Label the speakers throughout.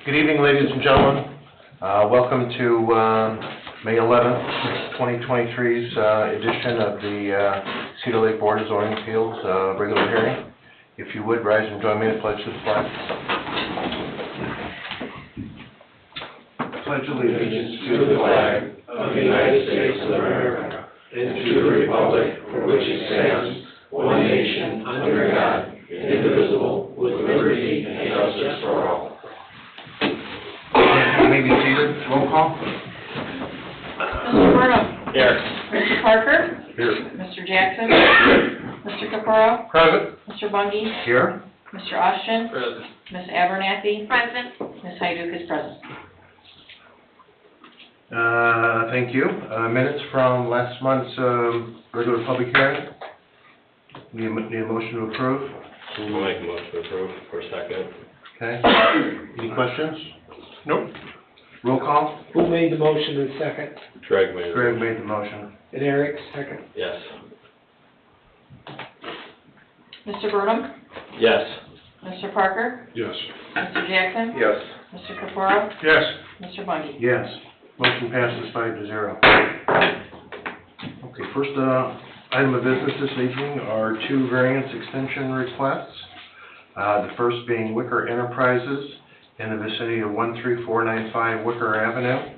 Speaker 1: Good evening, ladies and gentlemen. Welcome to May 11th, 2023's edition of the Cedar Lake Board of Zoning Appeals regular hearing. If you would, rise and join me in the pledge to the flag. Pledge allegiance
Speaker 2: to the flag of the United States of America and to the republic for which it stands, one nation, under God, indivisible, with liberty and justice for all.
Speaker 1: You may be seated. Roll call.
Speaker 3: Mr. Burnham.
Speaker 1: Here.
Speaker 3: Mr. Parker.
Speaker 1: Here.
Speaker 3: Mr. Jackson. Here. Mr. Caporo.
Speaker 1: Present.
Speaker 3: Mr. Bungie.
Speaker 1: Here.
Speaker 3: Mr. Austin.
Speaker 1: Present.
Speaker 3: Ms. Abernathy.
Speaker 4: Present.
Speaker 3: Ms. Hyduk is present.
Speaker 1: Thank you. Minutes from last month's regular public hearing. Need a motion to approve.
Speaker 5: I'll make a motion to approve for a second.
Speaker 1: Okay. Any questions?
Speaker 6: Nope.
Speaker 1: Roll call.
Speaker 6: Who made the motion in second?
Speaker 5: Greg made it.
Speaker 1: Greg made the motion.
Speaker 6: And Eric, second.
Speaker 5: Yes.
Speaker 3: Mr. Burnham.
Speaker 5: Yes.
Speaker 3: Mr. Parker.
Speaker 6: Yes.
Speaker 3: Mr. Jackson.
Speaker 1: Yes.
Speaker 3: Mr. Caporo.
Speaker 6: Yes.
Speaker 3: Mr. Bungie.
Speaker 1: Yes. Motion passes 5-0. Okay, first item of business this evening are two variance extension requests. The first being Wicker Enterprises in the vicinity of 13495 Wicker Avenue.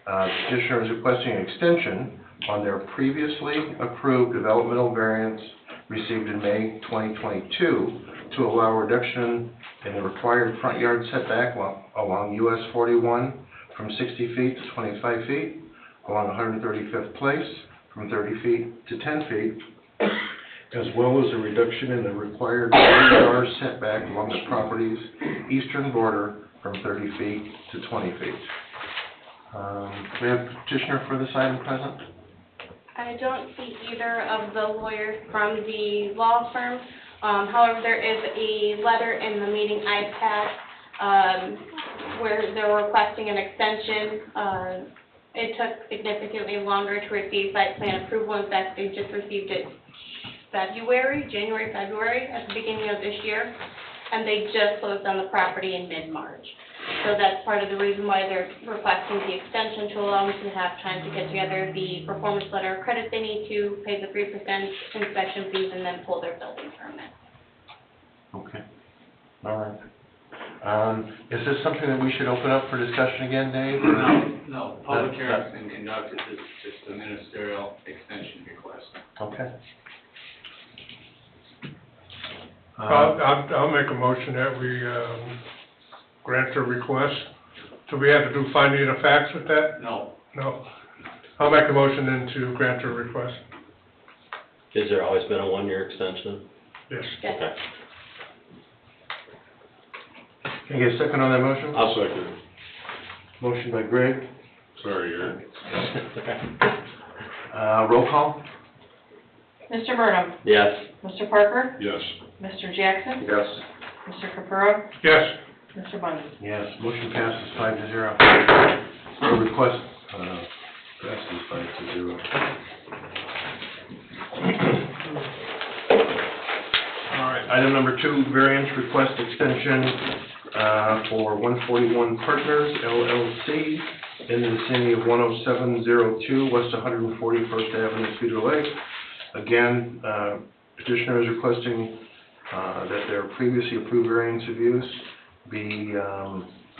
Speaker 1: The petitioner is requesting an extension on their previously approved developmental variance received in May 2022 to allow reduction in the required front yard setback along US 41 from 60 feet to 25 feet, along 135th Place from 30 feet to 10 feet, as well as a reduction in the required front yard setback along the property's eastern border from 30 feet to 20 feet. Do we have a petitioner for this item present?
Speaker 4: I don't see either of the lawyers from the law firm. However, there is a letter in the meeting iPad where they're requesting an extension. It took significantly longer to receive site plan approval. In fact, they just received it January, February, at the beginning of this year, and they just closed on the property in mid-March. So that's part of the reason why they're requesting the extension, to allow them to have time to get together the performance letter of credit they need to, pay the 3% inspection fees, and then pull their building permit.
Speaker 1: Okay. All right. Is this something that we should open up for discussion again, Dave?
Speaker 7: No, public hearing's been conducted, this is just a ministerial extension request.
Speaker 1: Okay.
Speaker 6: I'll make a motion that we grant the request. So we have to do finding of facts with that?
Speaker 7: No.
Speaker 6: No. I'll make a motion then to grant the request.
Speaker 5: Has there always been a 1-year extension?
Speaker 6: Yes.
Speaker 4: Yes.
Speaker 5: Okay.
Speaker 1: Can I get a second on that motion?
Speaker 5: I'll second.
Speaker 1: Motion by Greg.
Speaker 5: Sorry, Eric.
Speaker 1: Roll call?
Speaker 3: Mr. Burnham.
Speaker 5: Yes.
Speaker 3: Mr. Parker.
Speaker 5: Yes.
Speaker 3: Mr. Jackson.
Speaker 1: Yes.
Speaker 3: Mr. Caporo.
Speaker 6: Yes.
Speaker 3: Mr. Bungie.
Speaker 1: Yes. Motion passes 5-0. The request passes 5-0. All right. Item number 2, variance request extension for 141 Partners LLC in the vicinity of 10702 West 141st Avenue, Cedar Lake. Again, petitioner is requesting that their previously approved variance of use be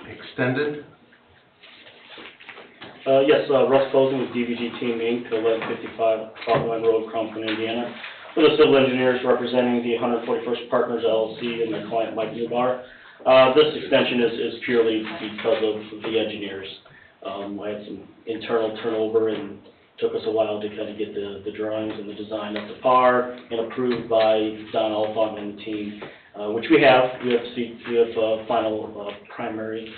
Speaker 1: extended.
Speaker 8: Yes, Russ Cozen with DVG Team Inc., 1155 Hotline Road, Crumpton, Indiana. We're the civil engineers representing the 141st Partners LLC and their client Mike Newbar. This extension is purely because of the engineers. I had some internal turnover, and took us a while to kind of get the drawings and the design up to par and approved by Don Alfon and the team, which we have. We have final primary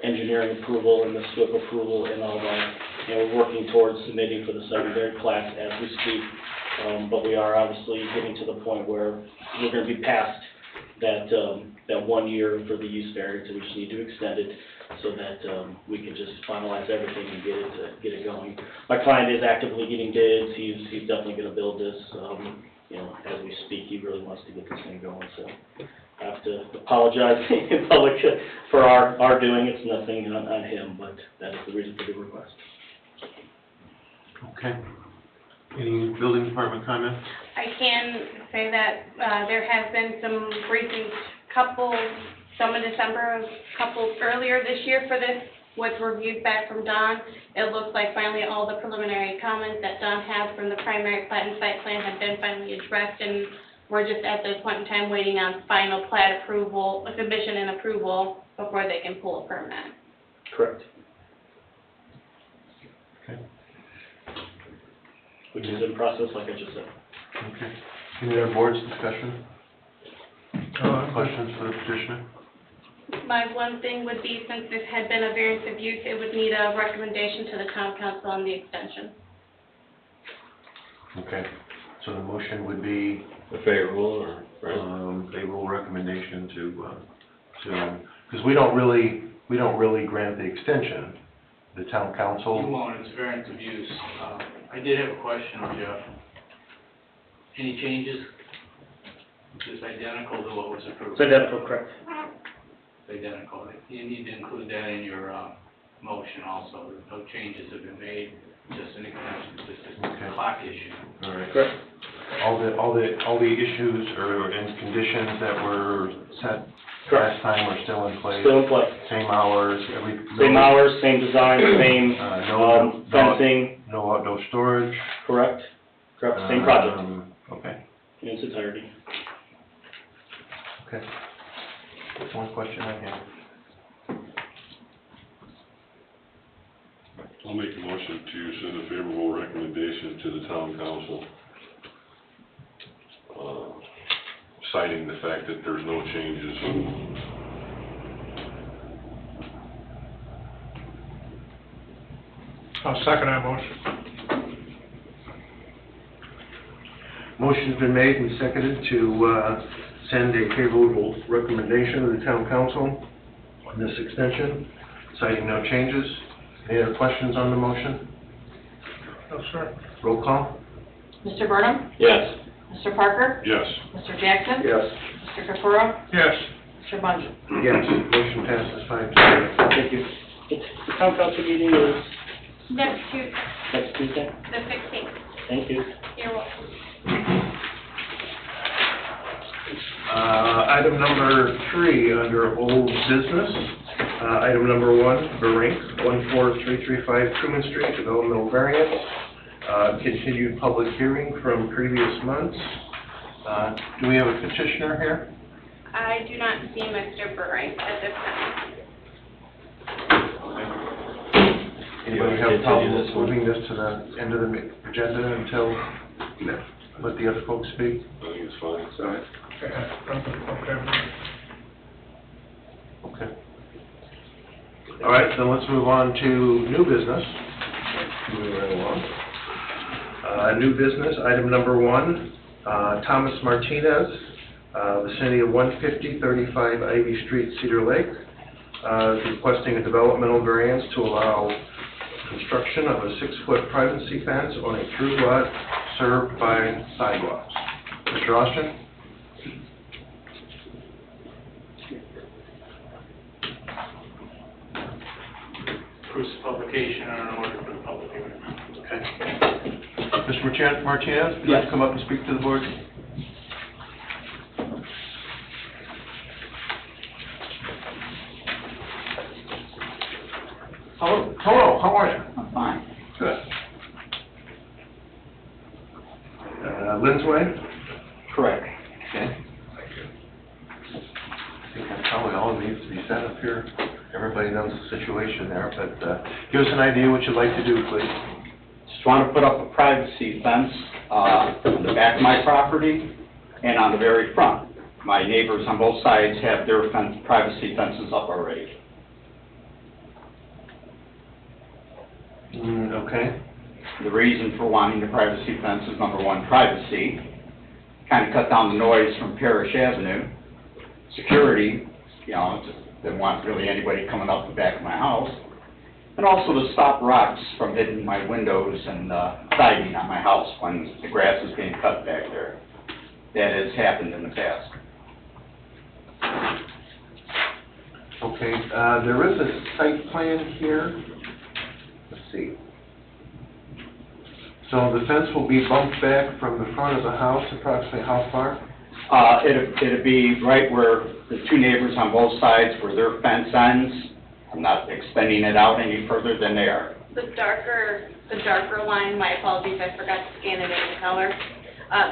Speaker 8: engineering approval and the SWIP approval and all that. And we're working towards submitting for the secondary plat as we speak. But we are obviously getting to the point where we're going to be past that 1 year for the use variance, and we just need to extend it so that we can just finalize everything and get it going. My client is actively getting bids. He's definitely going to build this. As we speak, he really wants to get this thing going. So have to apologize in public for our doing. It's nothing on him, but that is the reason for the request.
Speaker 1: Okay. Any building department comments?
Speaker 4: I can say that there has been some briefings, some in December, a couple earlier this year for this, what's reviewed back from Don. It looks like finally all the preliminary comments that Don had from the primary plat and site plan have been finally addressed, and we're just at this point in time waiting on final plat approval, submission and approval before they can pull a permit.
Speaker 8: Correct.
Speaker 1: Okay.
Speaker 8: Which is in process, like I just said.
Speaker 1: Okay. Any other board's discussion? Questions for the petitioner?
Speaker 4: My one thing would be, since this had been a variance of use, it would need a recommendation to the town council on the extension.
Speaker 1: Okay. So the motion would be,
Speaker 5: A favorable or, right?
Speaker 1: favorable recommendation to, because we don't really grant the extension. The town
Speaker 7: You
Speaker 1: council,
Speaker 7: won't, it's variance of use. I did have a question, Jeff. Any changes? It's identical to what was approved.
Speaker 8: Is that correct?
Speaker 7: It's identical. You need to include that in your motion also. No changes have been made, just an extension, just
Speaker 1: Okay.
Speaker 7: a clock issue.
Speaker 1: all right.
Speaker 8: Correct.
Speaker 1: All the issues and conditions that were set last time are still in place?
Speaker 8: Still in play.
Speaker 1: Same hours,
Speaker 8: Same hours, same design, same
Speaker 1: no
Speaker 8: fencing,
Speaker 1: no outdoor storage?
Speaker 8: correct? Correct, same project
Speaker 1: Okay,
Speaker 8: in its entirety.
Speaker 1: okay. That's one question I have.
Speaker 9: I'll make a motion to send a favorable recommendation to the town council, citing the fact that there's no changes.
Speaker 6: I'll second that motion.
Speaker 1: Motion's been made and seconded to send a favorable recommendation to the town council on this extension, citing no changes. Any other questions on the motion?
Speaker 6: No, sir.
Speaker 1: Roll call?
Speaker 3: Mr. Burnham?
Speaker 5: Yes.
Speaker 3: Mr. Parker?
Speaker 9: Yes.
Speaker 3: Mr. Jackson?
Speaker 1: Yes.
Speaker 3: Mr. Capuro?
Speaker 6: Yes.
Speaker 3: Mr. Bundy?
Speaker 1: Yes, motion passes 5-0.
Speaker 8: Thank you. The town council meeting is
Speaker 4: Next Tuesday,
Speaker 8: next Tuesday.
Speaker 4: the 16th.
Speaker 8: Thank you.
Speaker 4: You're welcome.
Speaker 1: Item number 3 under old business. Item number 1, Berink, 14335 Truman Street, developmental variance. Continued public hearing from previous months. Do we have a petitioner here?
Speaker 4: I do not see Mr. Burring at this time.
Speaker 1: Anybody have a problem with moving this to the end of the agenda until, let the other folks speak?
Speaker 9: I think it's fine.
Speaker 1: Sorry.
Speaker 6: Okay.
Speaker 1: Okay. All right, then let's move on to new business. Moving right along. New business, item number 1, Thomas Martinez, vicinity of 15035 Ivy Street, Cedar Lake, is requesting a developmental variance to allow construction of a 6-foot privacy fence on a through lot served by sidewalks. Mr. Austin?
Speaker 7: Bruce, publication and an order for the public hearing.
Speaker 1: Okay. Mr. Martinez, would you like to come up and speak to the board? Hello, how are you?
Speaker 10: I'm fine.
Speaker 1: Good. Lynn's Way?
Speaker 8: Correct.
Speaker 1: Okay. I think that probably all needs to be said up here. Everybody knows the situation there, but give us an idea what you'd like to do, please.
Speaker 10: Just want to put up a privacy fence on the back of my property and on the very front. My neighbors on both sides have their privacy fences up already.
Speaker 1: Okay.
Speaker 10: The reason for wanting the privacy fence is, number 1, privacy. Kind of cut down the noise from Parish Avenue. Security, just didn't want really anybody coming up the back of my house. And also to stop rocks from hitting my windows and siding on my house when the grass is being cut back there. That has happened in the past.
Speaker 1: Okay, there is a site plan here. Let's see. So the fence will be bumped back from the front of the house, approximately how far?
Speaker 10: It'd be right where the two neighbors on both sides, where their fence ends. I'm not extending it out any further than they are.
Speaker 4: The darker line, my apologies, I forgot to scan it in color.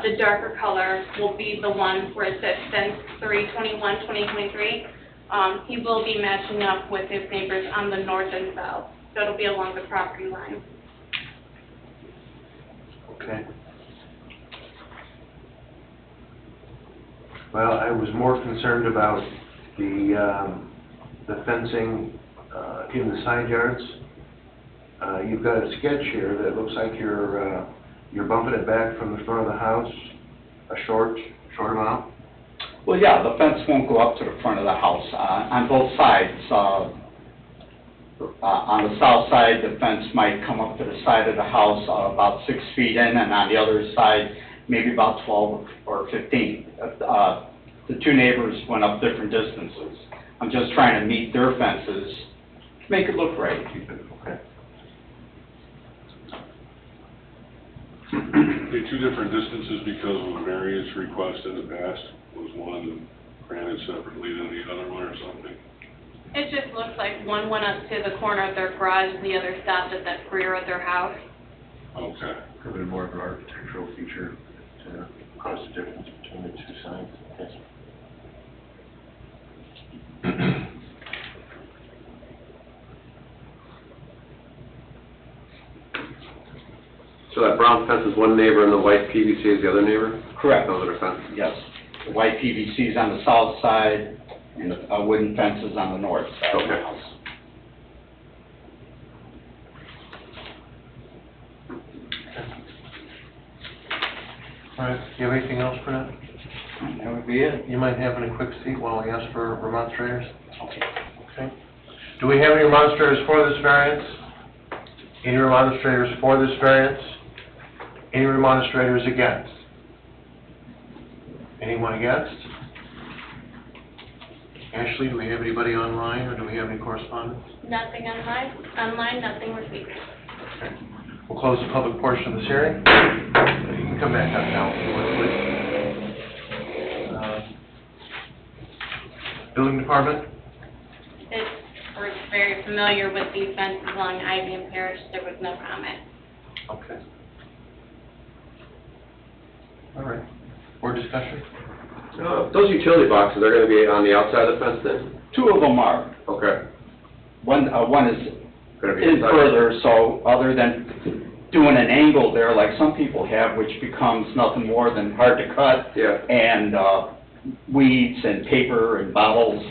Speaker 4: The darker color will be the one where it says since 3/21/2023. He will be matching up with his neighbors on the north and south, so it'll be along the property line.
Speaker 1: Okay. Well, I was more concerned about the fencing, in the side yards. You've got a sketch here that looks like you're bumping it back from the front of the house, a short amount.
Speaker 10: Well, yeah, the fence won't go up to the front of the house, on both sides. On the south side, the fence might come up to the side of the house, about 6 feet in, and on the other side, maybe about 12 or 15. The two neighbors went up different distances. I'm just trying to meet their fences, to make it look right.
Speaker 1: Okay.
Speaker 9: Okay, two different distances because of a variance request in the past. Was one granted separately than the other one or something?
Speaker 4: It just looks like one went up to the corner of their garage, the other stopped at that rear of their house.
Speaker 9: Okay.
Speaker 1: Could be more of an architectural feature to cause the difference between the two sides. Yes.
Speaker 2: So that brown fence is one neighbor and the white PVC is the other neighbor?
Speaker 10: Correct.
Speaker 2: Those are the fences?
Speaker 10: Yes. The white PVC is on the south side, and the wooden fence is on the north side of the
Speaker 2: Okay.
Speaker 10: house.
Speaker 1: All right, do you have anything else for that?
Speaker 10: That would be it.
Speaker 1: You mind having a quick seat while we ask for remonstrators?
Speaker 10: Okay.
Speaker 1: Okay. Do we have any remonstrators for this variance? Any remonstrators for this variance? Any remonstrators against? Anyone against? Ashley, do we have anybody online, or do we have any correspondence?
Speaker 4: Nothing online, nothing received.
Speaker 1: Okay. We'll close the public portion of this hearing. You can come back up now if you want, please. Building Department?
Speaker 4: We're very familiar with these fences along Ivy and Parish, there was no comment.
Speaker 1: Okay. All right. More discussion?
Speaker 2: Those utility boxes are gonna be on the outside of the fence then?
Speaker 10: Two of them are.
Speaker 2: Okay.
Speaker 10: One is
Speaker 2: Gonna be
Speaker 10: in
Speaker 2: inside?
Speaker 10: further, so other than doing an angle there like some people have, which becomes nothing more than hard to cut,
Speaker 2: Yeah.
Speaker 10: and weeds and paper and bottles,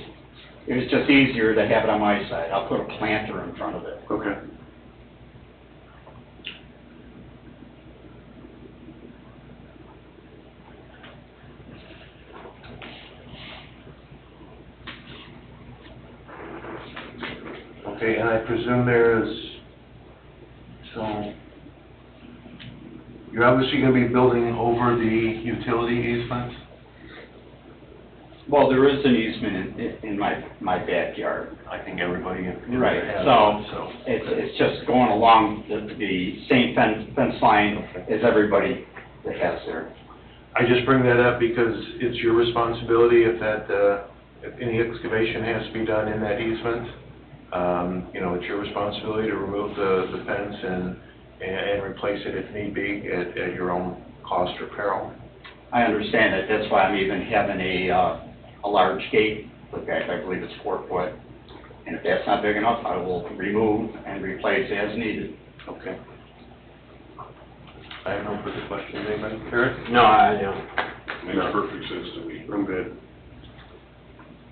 Speaker 10: it was just easier to have it on my side. I'll put a planter in front of it.
Speaker 2: Okay.
Speaker 1: Okay, and I presume there is, so, you're obviously gonna be building over the utility easement?
Speaker 10: Well, there is an easement in my backyard.
Speaker 1: I think everybody in
Speaker 10: Right,
Speaker 1: there has
Speaker 10: so-
Speaker 1: one, so.
Speaker 10: It's just going along the same fence line as everybody that has there.
Speaker 1: I just bring that up because it's your responsibility if if any excavation has to be done in that easement. You know, it's your responsibility to remove the fence and replace it if need be at your own cost or peril.
Speaker 10: I understand that, that's why I'm even having a large gate put back, I believe it's 4 foot. And if that's not big enough, I will remove and replace as needed.
Speaker 1: Okay. I have no further questions. Anybody? Eric?
Speaker 5: No, I don't.
Speaker 9: Makes perfect sense to me.
Speaker 2: I'm good.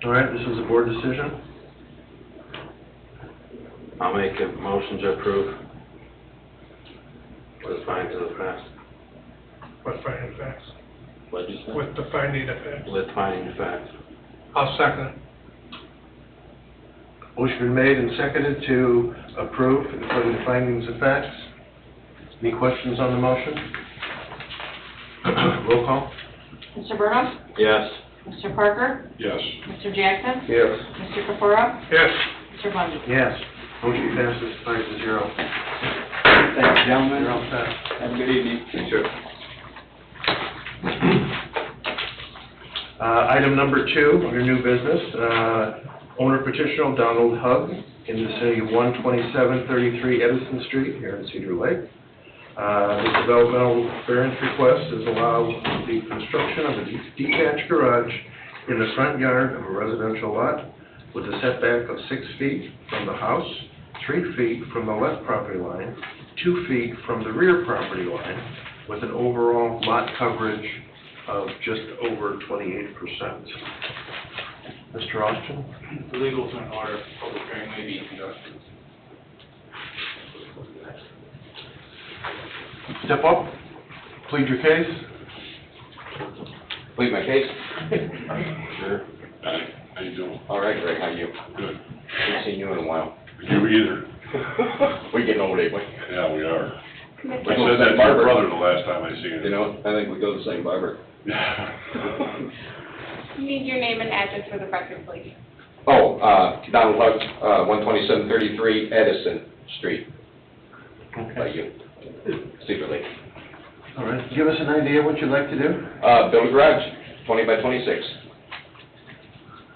Speaker 1: All right, this is a board decision.
Speaker 5: I'll make a motion to approve. With findings of facts.
Speaker 6: With finding of facts.
Speaker 5: What'd you say?
Speaker 6: With the finding of facts.
Speaker 5: With finding of facts.
Speaker 6: I'll second it.
Speaker 1: Motion been made and seconded to approve including the findings of facts. Any questions on the motion? Roll call.
Speaker 3: Mr. Burnham?
Speaker 5: Yes.
Speaker 3: Mr. Parker?
Speaker 9: Yes.
Speaker 3: Mr. Jackson?
Speaker 2: Yes.
Speaker 3: Mr. Capura?
Speaker 6: Yes.
Speaker 3: Mr. Bundy?
Speaker 1: Yes. Motion passes 5-0.
Speaker 10: Thanks, gentlemen.
Speaker 1: You're all set.
Speaker 10: Have a good evening.
Speaker 2: Thanks, Jeff.
Speaker 1: Item number 2, under new business, owner petition Donald Hug in the city of 12733 Edison Street here in Cedar Lake. This developmental variance request is allow the construction of a detached garage in the front yard of a residential lot with a setback of 6 feet from the house, 3 feet from the left property line, 2 feet from the rear property line, with an overall lot coverage of just over 28%. Mr. Austin?
Speaker 7: The legal's in order, public hearing may be conducted.
Speaker 1: Step up, plead your case.
Speaker 2: Plead my case? Sure.
Speaker 9: Hi, how you doing?
Speaker 2: All right, Greg, how you?
Speaker 9: Good.
Speaker 2: Haven't seen you in a while.
Speaker 9: You either.
Speaker 2: We getting old, ain't we?
Speaker 9: Yeah, we are. I
Speaker 2: Commissioner-
Speaker 9: said that to your brother the last time I seen him.
Speaker 2: You know, I think we go to the same barber.
Speaker 4: Need your name and address for the record, please.
Speaker 2: Oh, Donald Hug, 12733 Edison Street, by you, Cedar Lake.
Speaker 1: All right, give us an idea what you'd like to do?
Speaker 2: Build a garage, 20 by 26.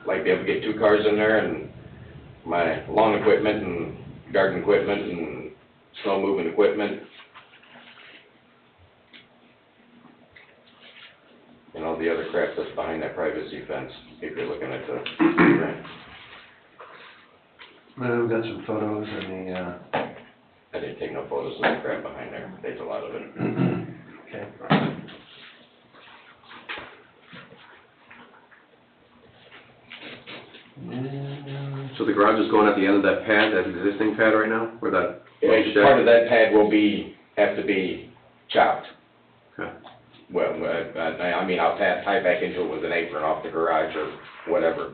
Speaker 2: Like to be able to get 2 cars in there and my lawn equipment and garden equipment and snow moving equipment. And all the other crap that's behind that privacy fence, if you're looking at the grant.
Speaker 1: We've got some photos in the,
Speaker 2: I didn't take no photos of the crap behind there, there's a lot of it.
Speaker 1: okay.
Speaker 11: So the garage is going at the end of that pad, that existing pad right now, where that white shed?
Speaker 2: Part of that pad will have to be chopped.
Speaker 11: Okay.
Speaker 2: Well, I mean, I'll tie back into it with an apron off the garage or whatever.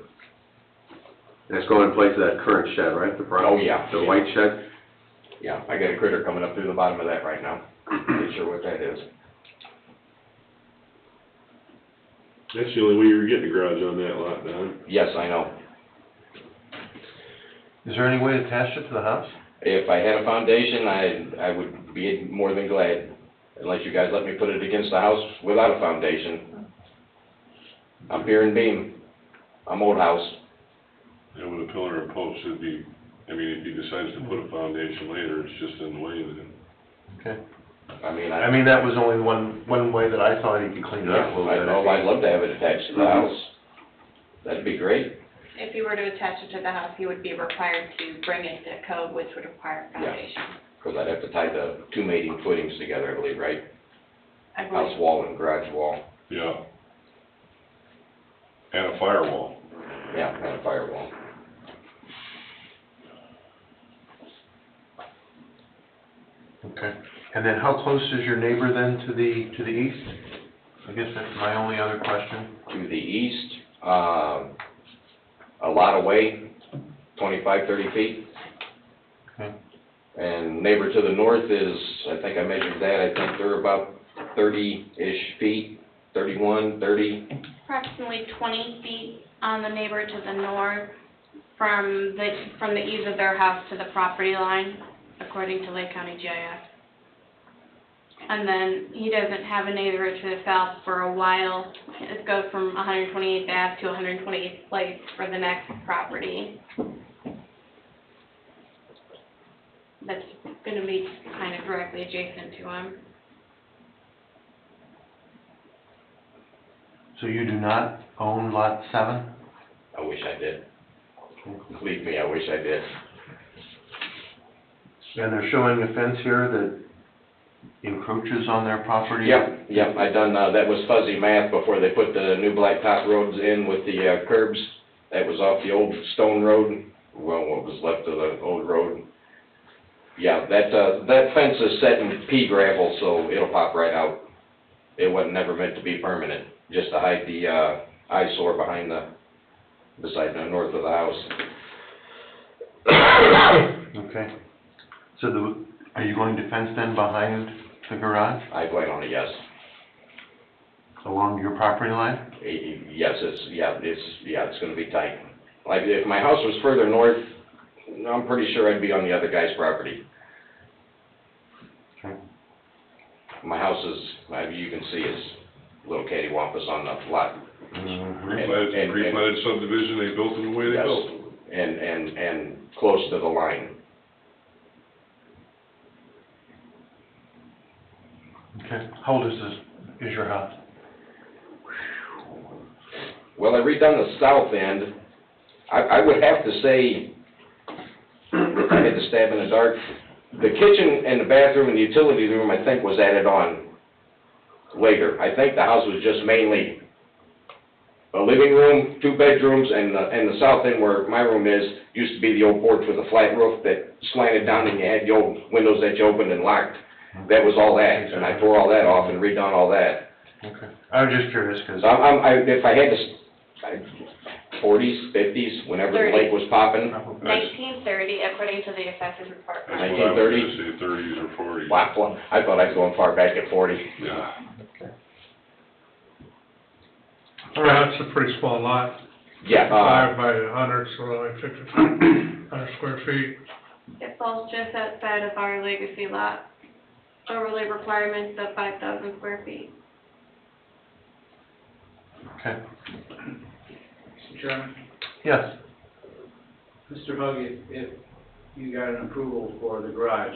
Speaker 11: And it's going in place of that current shed, right? The brown?
Speaker 2: Oh, yeah.
Speaker 11: The white shed?
Speaker 2: Yeah, I got a critter coming up through the bottom of that right now. Not sure what that is.
Speaker 9: That's the only way you're getting a garage on that lot, Don.
Speaker 2: Yes, I know.
Speaker 1: Is there any way to attach it to the house?
Speaker 2: If I had a foundation, I would be more than glad, unless you guys let me put it against the house without a foundation. I'm pier and beam. I'm old house.
Speaker 9: And with a pillar and post, it'd be, I mean, if he decides to put a foundation later, it's just in the way then.
Speaker 1: Okay.
Speaker 2: I mean,
Speaker 1: I mean, that was only one way that I thought he could clean it up a little bit.
Speaker 2: I'd love to have it attached to the house. That'd be great.
Speaker 4: If you were to attach it to the house, you would be required to bring it to code, which would require a foundation.
Speaker 2: Because I'd have to tie the 2 mating footings together, I believe, right?
Speaker 4: I
Speaker 2: House
Speaker 4: believe,
Speaker 2: wall and garage wall.
Speaker 9: Yeah. And a firewall.
Speaker 2: Yeah, and a firewall.
Speaker 1: Okay. And then how close is your neighbor then to the east? I guess that's my only other question.
Speaker 2: To the east, a lot away, 25, 30 feet.
Speaker 1: Okay.
Speaker 2: And neighbor to the north is, I think I measured that, I think they're about 30-ish feet, 31, 30.
Speaker 4: approximately 20 feet on the neighbor to the north from the eaves of their house to the property line, according to Lake County GIS. And then he doesn't have a neighbor to the south for a while. It goes from 128th Ave to 128th Place for the next property. That's gonna be kind of directly adjacent to him.
Speaker 1: So you do not own lot 7?
Speaker 2: I wish I did. Believe me, I wish I did.
Speaker 1: And they're showing a fence here that encroaches on their property?
Speaker 2: Yep, I done, that was fuzzy math before they put the new blacktop roads in with the curbs. That was off the old stone road, well, what was left of the old road. Yeah, that fence is set in pea gravel, so it'll pop right out. It wasn't never meant to be permanent, just to hide the eyesore behind beside the north of the house.
Speaker 1: Okay. So are you going to fence then behind the garage?
Speaker 2: I plan on it, yes.
Speaker 1: along your property line?
Speaker 2: Yes, it's gonna be tight. Like, if my house was further north, I'm pretty sure I'd be on the other guy's property.
Speaker 1: Okay.
Speaker 2: My house is, you can see it's a little cattywampus on the lot.
Speaker 9: Pre-platted subdivision, they built them the way they
Speaker 2: Yes,
Speaker 9: built.
Speaker 2: and close to the line.
Speaker 1: Okay. How old is your house?
Speaker 2: Well, I redone the south end. I would have to say, if I had to stab in the dark, the kitchen and the bathroom and the utility room, I think, was added on later. I think the house was just mainly a living room, 2 bedrooms, and the south end where my room is, used to be the old porch with a flat roof that slanted down and you had the old windows that you opened and locked. That was all that, and I tore all that off and redone all that.
Speaker 1: Okay. I was just curious, because...
Speaker 2: If I had to, 40s, 50s, whenever the lake was popping.
Speaker 4: 1930, according to the assessor's report.
Speaker 9: That's what I was
Speaker 2: 1930?
Speaker 9: gonna say, 30s or 40s.
Speaker 2: Wow, I thought I was going far back at 40.
Speaker 9: Yeah.
Speaker 1: All right.
Speaker 6: That's a pretty small lot.
Speaker 2: Yeah,
Speaker 6: 5 by 100, so only 100 square feet.
Speaker 4: It falls just outside of our legacy lot overlay requirements of 5,000 square feet.
Speaker 1: Okay.
Speaker 7: Mr. Chairman,
Speaker 1: Yes.
Speaker 7: Mr. Hug, if you got an approval for the garage,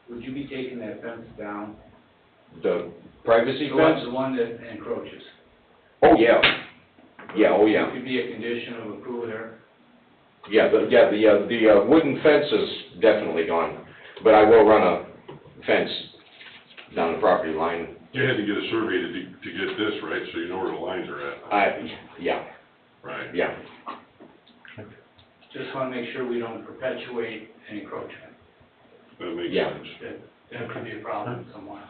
Speaker 7: would you be taking that fence down?
Speaker 2: the privacy
Speaker 7: The
Speaker 2: fence?
Speaker 7: one that encroaches?
Speaker 2: Oh, yeah. Yeah, oh, yeah.
Speaker 7: Could be a condition of approval there.
Speaker 2: Yeah, the wooden fence is definitely gone, but I will run a fence down the property line.
Speaker 9: You had to get a survey to get this, right, so you know where the lines are at,
Speaker 2: Yeah,
Speaker 9: right?
Speaker 2: yeah.
Speaker 7: Just want to make sure we don't perpetuate an encroachment.
Speaker 9: That makes
Speaker 2: Yeah.
Speaker 9: sense.
Speaker 7: That could be a problem somewhere.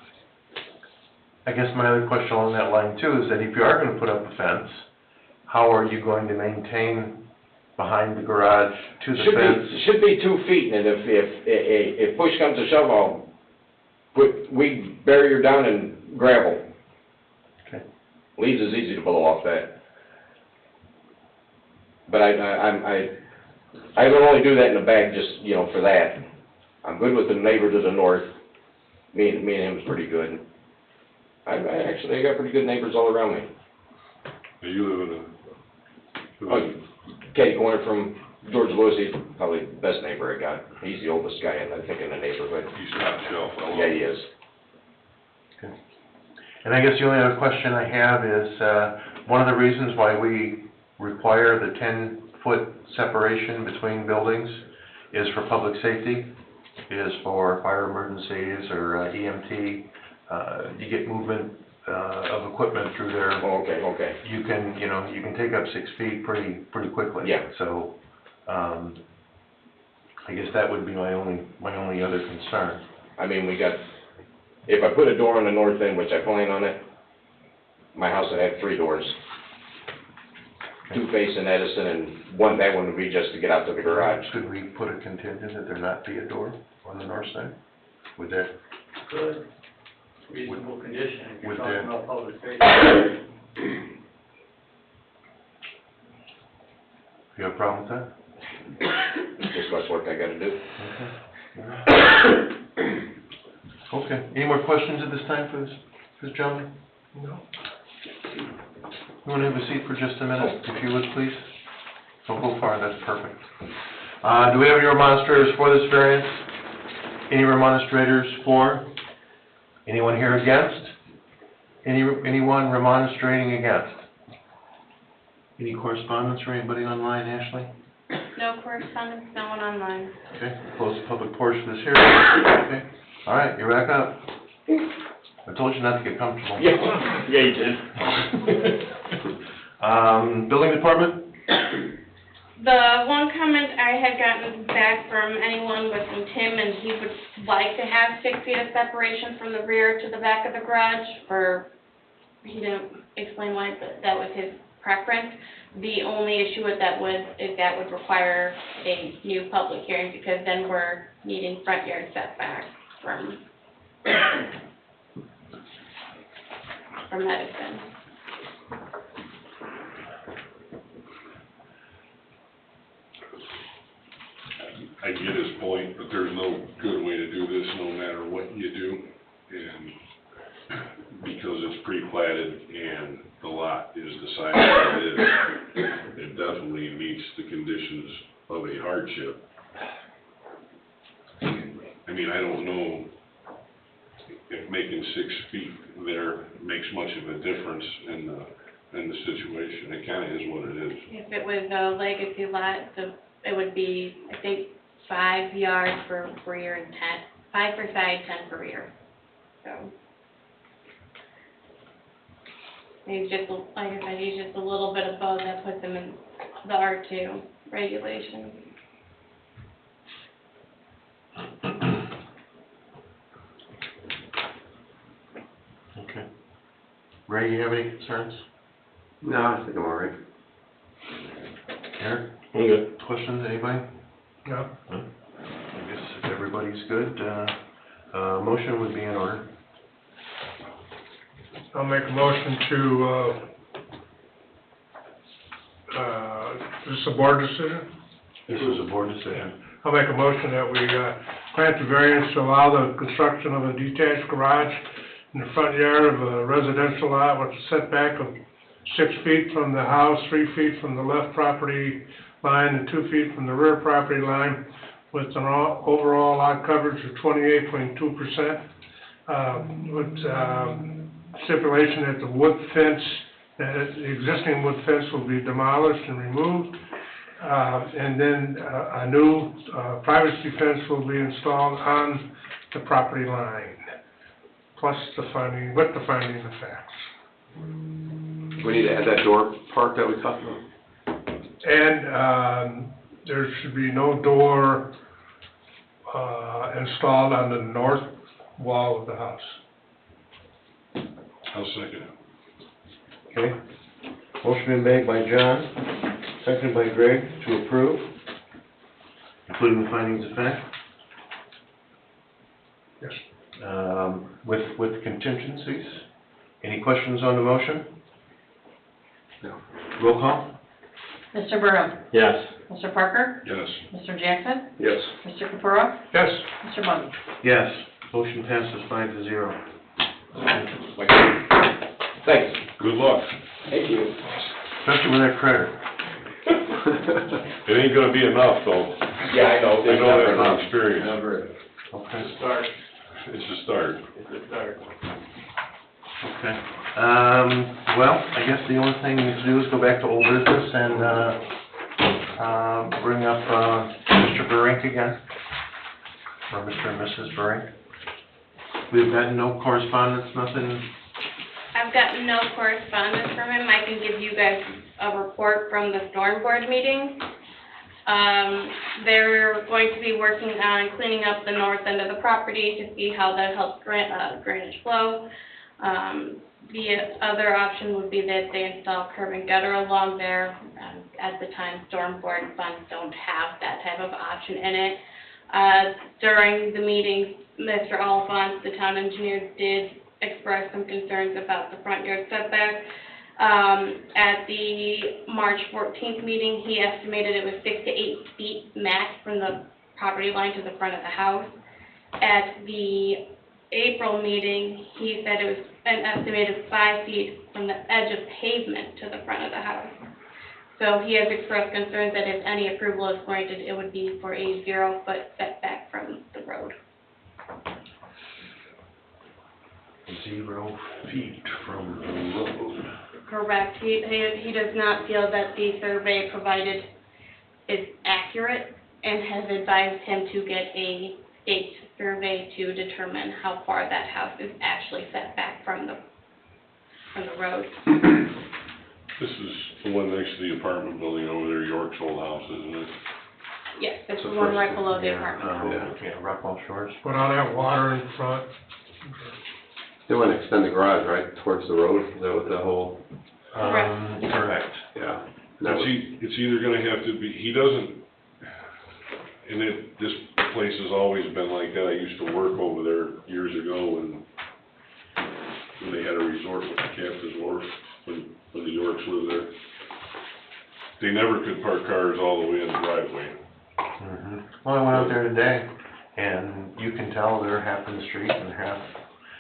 Speaker 1: I guess my other question along that line too is that if you are gonna put up a fence, how are you going to maintain behind the garage to the fence?
Speaker 2: Should be 2 feet, and if push comes to shove, I'll put weed barrier down and gravel.
Speaker 1: Okay.
Speaker 2: Leaves is easy to blow off that. But I will only do that in the back, just, for that. I'm good with the neighbor to the north. Me and him's pretty good. I got pretty good neighbors all around me.
Speaker 9: Now, you live in
Speaker 2: Katie Corner from George Lewis, he's probably the best neighbor I got. He's the oldest guy, I think, in the neighborhood.
Speaker 9: East Top Shelf.
Speaker 2: Yeah, he is.
Speaker 1: And I guess the only other question I have is, one of the reasons why we require the 10-foot separation between buildings is for public safety, is for fire emergencies or EMT. You get movement of equipment through there.
Speaker 2: Oh, okay.
Speaker 1: You can take up 6 feet pretty quickly.
Speaker 2: Yeah.
Speaker 1: So, I guess that would be my only other concern.
Speaker 2: I mean, if I put a door on the north end, which I plan on it, my house would have 3 doors. 2 facing Edison, and that one would be just to get out to the garage.
Speaker 1: Could we put a contingent that there not be a door on the north side? Would that,
Speaker 7: Good. Reasonable condition, if you're
Speaker 1: Would
Speaker 7: talking
Speaker 1: that-
Speaker 7: about public safety.
Speaker 1: you have a problem with that?
Speaker 2: Just much work I gotta do.
Speaker 1: Okay, any more questions at this time for this gentleman? No. You want to have a seat for just a minute, if you would, please? Don't go far, that's perfect. Do we have any remonstrators for this variance? Any remonstrators for? Anyone here against? Anyone remonstrating against? Any correspondence or anybody online, Ashley?
Speaker 4: No correspondence, no one online.
Speaker 1: Okay, close the public portion of this hearing. Okay, all right, you're back up. I told you not to get comfortable.
Speaker 2: Yeah, you did.
Speaker 1: Building department?
Speaker 4: The one comment I had gotten back from anyone was from Tim, and he would like to have 6 feet of separation from the rear to the back of the garage, or he didn't explain why, but that was his preference. The only issue with that is that would require a new public hearing, because then we're needing front yard setback from. for medicine.
Speaker 9: I get his point, but there's no good way to do this no matter what you do. And because it's pre-platted and the lot is the size that it is, it definitely meets the conditions of a hardship. I mean, I don't know if making 6 feet there makes much of a difference in the situation. It kinda is what it is.
Speaker 4: If it was a legacy lot, it would be, I think, 5 yards for rear and 5 for side, 10 for rear. So. He's just, like I said, he's just a little bit above, that puts him in the R2 regulations.
Speaker 1: Okay. Ray, you have any concerns?
Speaker 11: No, I think I'm all right.
Speaker 1: Eric,
Speaker 5: I'm good.
Speaker 1: questions, anybody?
Speaker 6: No?
Speaker 1: I guess if everybody's good, motion would be in order.
Speaker 6: I'll make a motion to, is this a board decision?
Speaker 1: This is a board decision.
Speaker 6: I'll make a motion that we, grant the variance to allow the construction of a detached garage in the front yard of a residential lot with a setback of 6 feet from the house, 3 feet from the left property line, and 2 feet from the rear property line, with an overall lot coverage of 28.2%, with, stipulation that the wood fence, the existing wood fence will be demolished and removed, and then a new privacy fence will be installed on the property line, plus with the finding of facts.
Speaker 11: We need to add that door part that we talked about.
Speaker 6: And there should be no door installed on the north wall of the house.
Speaker 9: I'll second it.
Speaker 1: Okay. Motion been made by John, seconded by Greg to approve, including the findings of fact.
Speaker 6: Yes.
Speaker 1: With contingencies. Any questions on the motion?
Speaker 11: No.
Speaker 3: Roll call? Mr. Burham?
Speaker 5: Yes.
Speaker 3: Mr. Parker?
Speaker 9: Yes.
Speaker 3: Mr. Jackson?
Speaker 11: Yes.
Speaker 3: Mr. Capura?
Speaker 6: Yes.
Speaker 3: Mr. Bundy?
Speaker 1: Yes. Motion passes 5-0.
Speaker 10: Thanks.
Speaker 9: Good luck.
Speaker 10: Thank you.
Speaker 1: Especially with that credit.
Speaker 9: It ain't gonna be enough, though.
Speaker 10: Yeah, I know.
Speaker 9: I know that from experience.
Speaker 10: Never.
Speaker 1: Okay.
Speaker 7: Start,
Speaker 9: It's a start.
Speaker 7: it's a start.
Speaker 1: Okay. Well, I guess the only thing we need to do is go back to old business and, bring up, Mr. Burink again. Or Mr. and Mrs. Burink. We've gotten no correspondence, nothing.
Speaker 4: I've gotten no correspondence from him. I can give you guys a report from the storm board meeting. They're going to be working on cleaning up the north end of the property to see how that helps drainage flow. The other option would be that they install curb and gutter along there. At the time, storm board funds don't have that type of option in it. During the meeting, Mr. Oliphant, the town engineer, did express some concerns about the front yard setback. At the March 14th meeting, he estimated it was 6 to 8 feet max from the property line to the front of the house. At the April meeting, he said it was an estimated 5 feet from the edge of pavement to the front of the house. So he has expressed concerns that if any approval is granted, it would be for a 0-foot setback from the road.
Speaker 1: 0 feet from the road.
Speaker 4: Correct. He does not feel that the survey provided is accurate and has advised him to get a state survey to determine how far that house is actually set back from the road.
Speaker 9: This is the one next to the apartment building over there, York's old house, isn't it?
Speaker 4: Yes, this
Speaker 1: It's
Speaker 4: is
Speaker 1: the
Speaker 4: one
Speaker 1: first
Speaker 4: right
Speaker 1: one.
Speaker 4: below the
Speaker 1: Yeah,
Speaker 4: apartment.
Speaker 1: Yeah, Rockwell Shores.
Speaker 6: Put all that water in front.
Speaker 11: They want to extend the garage, right, towards the road, is that what the whole,
Speaker 4: Correct.
Speaker 1: Correct.
Speaker 11: yeah. That was-
Speaker 9: It's either gonna have to be, he doesn't, and this place has always been like that. I used to work over there years ago, and when they had a resort with the Captain's Wharf, when the Yorks lived there. They never could park cars all the way in the driveway.
Speaker 1: Mhm. Well, I went out there today, and you can tell they're half in the street and half,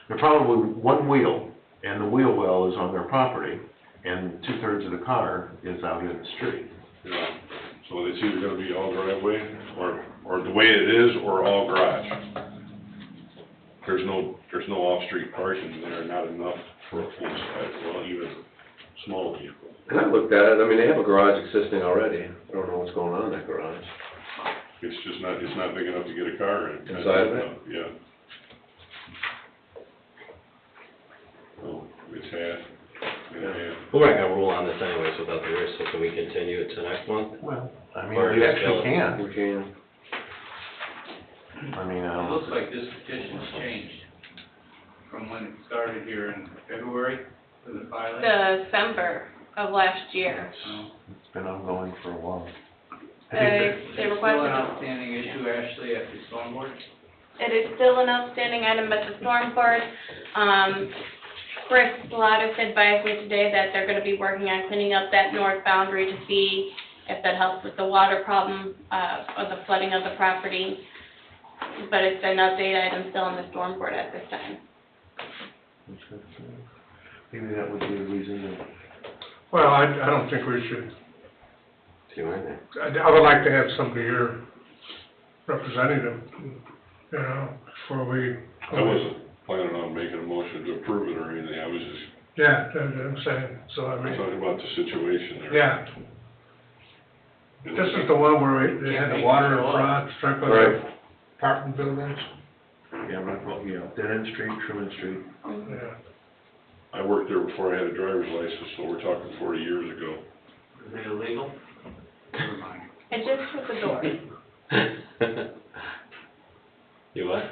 Speaker 1: they're probably one wheel, and the wheel well is on their property, and 2/3 of the car is out in the street.
Speaker 9: Yeah, so it's either gonna be all driveway, or the way it is, or all garage. There's no off-street parking there, not enough for a full-size, well, even small vehicle.
Speaker 11: And I looked at it, I mean, they have a garage existing already. I don't know what's going on in that garage.
Speaker 9: It's just not, it's not big enough to get a car in.
Speaker 11: Inside of it?
Speaker 9: Yeah. Oh, it's half, and half.
Speaker 5: We're not gonna rule on this anyways without the rest, so can we continue it to next month?
Speaker 1: Well, I mean,
Speaker 5: Or
Speaker 1: we
Speaker 5: just
Speaker 1: actually
Speaker 5: go-
Speaker 1: can.
Speaker 11: We can.
Speaker 1: I mean,
Speaker 7: It looks like this petition's changed from when it started here in February to the filing.
Speaker 4: December of last year.
Speaker 7: So,
Speaker 1: it's been ongoing for a while.
Speaker 4: They
Speaker 7: It's still an
Speaker 4: requested,
Speaker 7: outstanding issue, Ashley, at the storm board?
Speaker 4: it is still an outstanding item at the storm board. Chris Gladys advised me today that they're gonna be working on cleaning up that north boundary to see if that helps with the water problem, or the flooding of the property. But it's an update item still on the storm board at this time.
Speaker 1: Maybe that would be a reason to.
Speaker 6: Well, I don't think we should,
Speaker 11: See what I think.
Speaker 6: I would like to have somebody here representing them, you know, before we.
Speaker 9: I wasn't planning on making a motion to approve it or anything, I was just
Speaker 6: Yeah, that's what I'm saying, so I mean,
Speaker 9: talking about the situation there.
Speaker 6: yeah. This is the one where they had the water in front, sprinkling
Speaker 11: Right.
Speaker 6: apartment buildings.
Speaker 1: Yeah, Dead End Street, Truman Street.
Speaker 6: Yeah.
Speaker 9: I worked there before I had a driver's license, so we're talking 40 years ago.
Speaker 7: Is it illegal? Never mind.
Speaker 4: It just was the door.
Speaker 5: You what?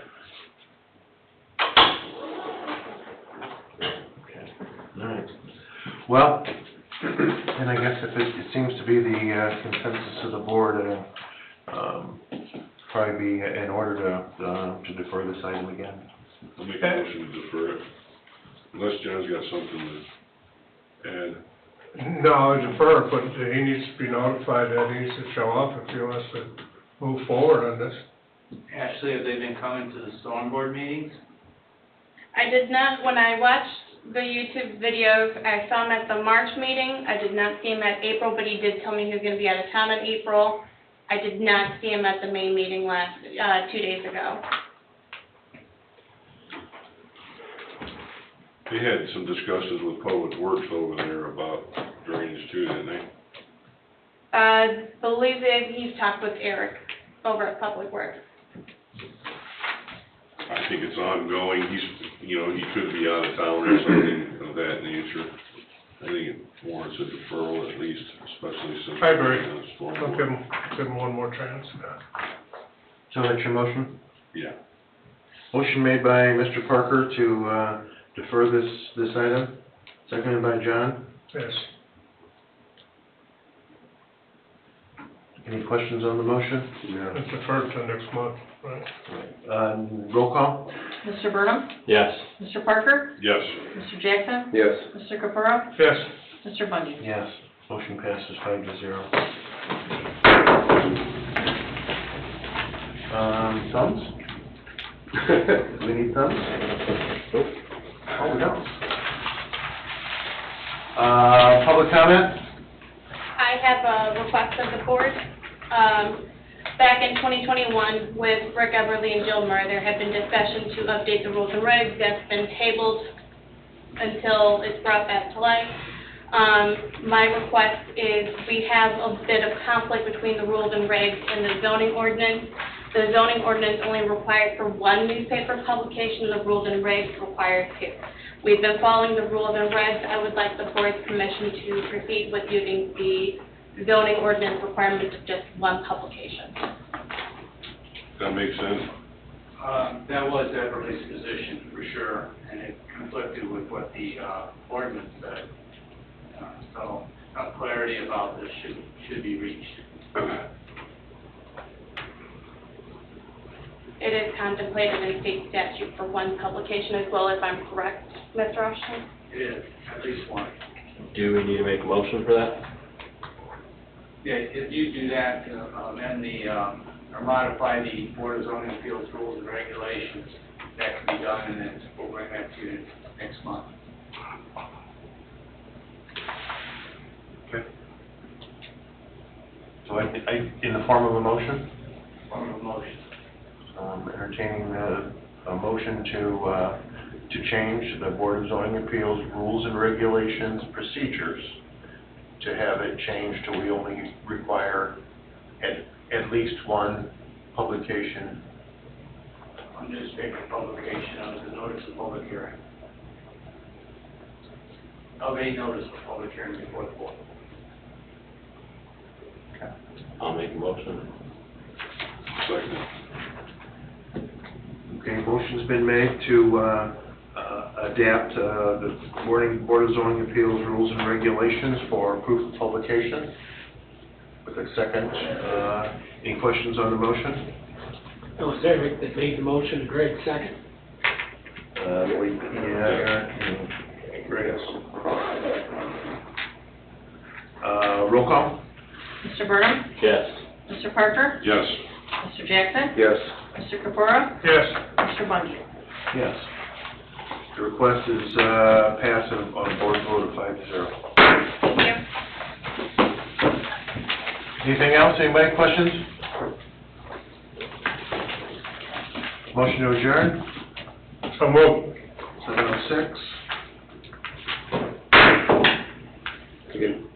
Speaker 1: All right. Well, and I guess if it seems to be the consensus of the board, probably be in order to defer this item again.
Speaker 9: I'll make a motion to defer it, unless John's got something to add.
Speaker 6: No, defer, but he needs to be notified that he needs to show up if he wants to move forward on this.
Speaker 7: Ashley, have they been coming to the storm board meetings?
Speaker 4: I did not, when I watched the YouTube videos, I saw him at the March meeting. I did not see him at April, but he did tell me he was gonna be out of town in April. I did not see him at the May meeting last, 2 days ago.
Speaker 9: They had some discussions with Public Works over there about drainage too, didn't they?
Speaker 4: Believe that he's talked with Eric over at Public Works.
Speaker 9: I think it's ongoing, he could be out of town or something of that nature. I think it warrants a deferral at least, especially since.
Speaker 6: I agree.
Speaker 9: Storm
Speaker 6: I'll
Speaker 9: board.
Speaker 6: give him one more chance.
Speaker 1: So that's your motion?
Speaker 9: Yeah.
Speaker 1: Motion made by Mr. Parker to defer this item, seconded by John.
Speaker 6: Yes.
Speaker 1: Any questions on the motion?
Speaker 11: Yeah.
Speaker 6: It's deferred to next month, right?
Speaker 1: Roll call?
Speaker 3: Mr. Burnham?
Speaker 5: Yes.
Speaker 3: Mr. Parker?
Speaker 9: Yes.
Speaker 3: Mr. Jackson?
Speaker 11: Yes.
Speaker 3: Mr. Capura?
Speaker 6: Yes.
Speaker 3: Mr. Bundy?
Speaker 1: Yes. Motion passes 5-0. Thumbs? Do we need thumbs?
Speaker 11: Nope.
Speaker 1: Oh, we don't. Public comment?
Speaker 4: I have a request of the board. Back in 2021, with Rick Everly and Jill Murray, there had been discussion to update the rules and regs. That's been tabled until it's brought back to life. My request is we have a bit of conflict between the rules and regs and the zoning ordinance. The zoning ordinance only required for one newspaper publication, the rules and regs require two. We've been following the rules and regs. I would like the board's permission to proceed with using the zoning ordinance requirement of just one publication.
Speaker 9: That makes sense.
Speaker 7: That was Everly's position, for sure, and it conflicted with what the ordinance said. So, clarity about this should be reached.
Speaker 4: It is contemplated in state statute for one publication as well, if I'm correct, Mr. Rushton?
Speaker 7: It is, at least one.
Speaker 5: Do we need to make a motion for that?
Speaker 7: Yeah, if you do that, amend the, or modify the Board of Zoning Appeals rules and regulations, that can be done, and then we'll bring that to you next month.
Speaker 1: Okay. So in the form of a motion,
Speaker 7: Form of motion.
Speaker 1: entertaining a motion to change the Board of Zoning Appeals rules and regulations procedures to have it changed to we only require at least one publication.
Speaker 7: On newspaper publication of the notice of public hearing. Of a notice of public hearing before the board.
Speaker 5: I'll make a motion.
Speaker 9: Second.
Speaker 1: Okay, motion's been made to adapt the Board of Zoning Appeals rules and regulations for proof of publication. With a second, any questions on the motion?
Speaker 2: No, it's Eric that made the motion, Greg second.
Speaker 1: Eric and Greg. Roll call?
Speaker 3: Mr. Burnham?
Speaker 5: Yes.
Speaker 3: Mr. Parker?
Speaker 9: Yes.
Speaker 3: Mr. Jackson?
Speaker 11: Yes.
Speaker 3: Mr. Capura?
Speaker 6: Yes.
Speaker 3: Mr. Bundy?
Speaker 1: Yes. The request is passed on a board vote of 5-0.
Speaker 4: Thank you.
Speaker 1: Anything else? Anybody questions? Motion to adjourn,
Speaker 6: So moved.
Speaker 1: 7:06.
Speaker 11: Again.